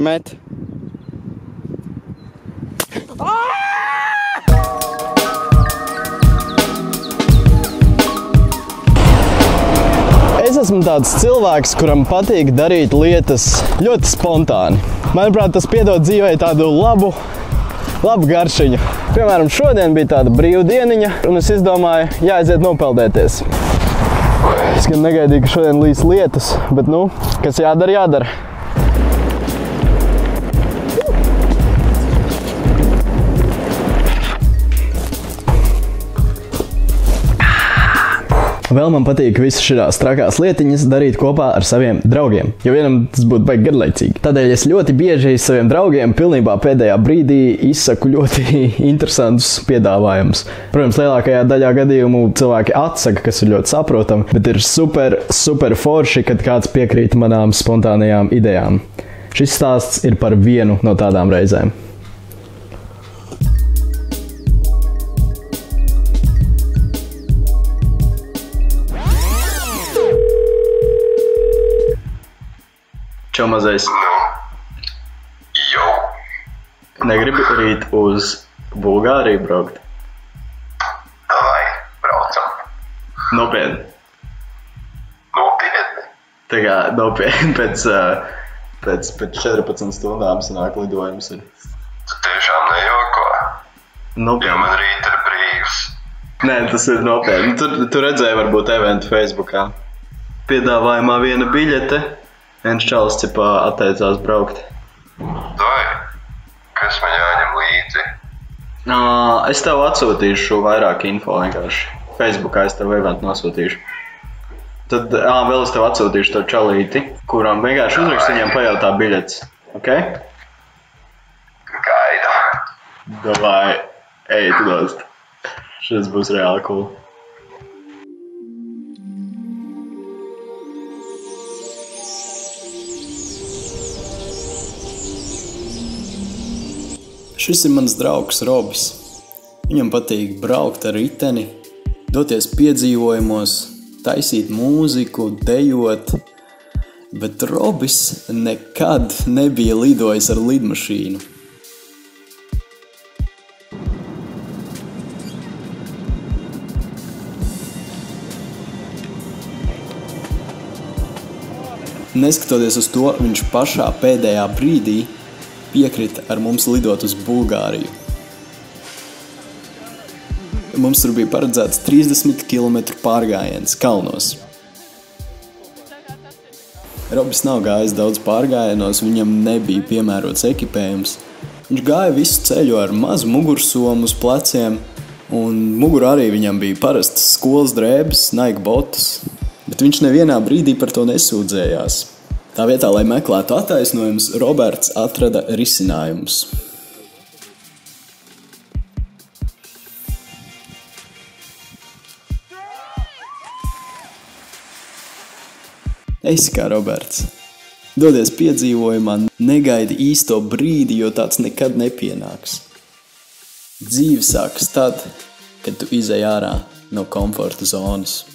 Met. Es esmu tāds cilvēks, kuram patīk darīt lietas ļoti spontāni. Manuprāt, tas piedod dzīvei tādu labu garšiņu. Piemēram, šodien bija tāda brīvdieniņa, un es izdomāju, jāaiziet nopeldēties. Es gan negaidīju, ka šodien līs lietus, bet kas jādara, jādara. Vēl man patīk visas šīs trakās lietiņas darīt kopā ar saviem draugiem, jo vienam tas būtu baigi garlaicīgi. Tādēļ es ļoti bieži saviem draugiem pilnībā pēdējā brīdī izsaku ļoti interesantus piedāvājumus. Protams, lielākajā daļā gadījumu cilvēki atsaka, kas ir ļoti saprotami, bet ir super forši, kad kāds piekrīt manām spontānajām idejām. Šis stāsts ir par vienu no tādām reizēm. Čau, mazais. Jau. Negribi rīt uz Bulgāriju braukt? Davai, braucam. Nopietni. Nopietni. Tā kā nopietni pēc 14 stundām sanāk lidojums ir. Tu tiešām nejoko? Nopietni. Jo man rīt ir brīvs. Nē, tas ir nopietni. Tu redzēji varbūt eventu Facebookā. Piedāvājumā viena biļete. Viens čalis atteicās braukt. Vai, kas man jāņem līdzi? Es tev atsūtīšu vairāk info vienkārši. Facebookā es tev eventu nosūtīšu. Tad vēl es tev atsūtīšu to čalīti, kuram vienkārši uzrakst viņam pajautā biļetes. Ok? Gaida. Davai, ej, tu dost. Šis būs reāli cool. Šis ir mans draugs Robis. Viņam patīk braukt ar riteni, doties piedzīvojumos, taisīt mūziku, dejot, bet Robis nekad nebija lidojis ar lidmašīnu. Neskatoties uz to, viņš pašā pēdējā brīdī piekrita ar mums lidot uz Bulgāriju. Mums tur bija paredzēts 30 km pārgājiens kalnos. Robis nav gājis daudz pārgājienos, viņam nebija piemērots ekipējums. Viņš gāja visu ceļu ar mazu mugursomu uz pleciem, un mugurā arī viņam bija parastas skolas drēbes, Nike botas, bet viņš nevienā brīdī par to nesūdzējās. Tā vietā, lai meklētu attaisnojumus, Roberts atrada risinājumus. Esi kā Roberts. Dodies piedzīvojumā, negaidi īsto brīdi, jo tāds nekad nepienāks. Dzīve sākas tad, kad tu izej ārā no komforta zonas.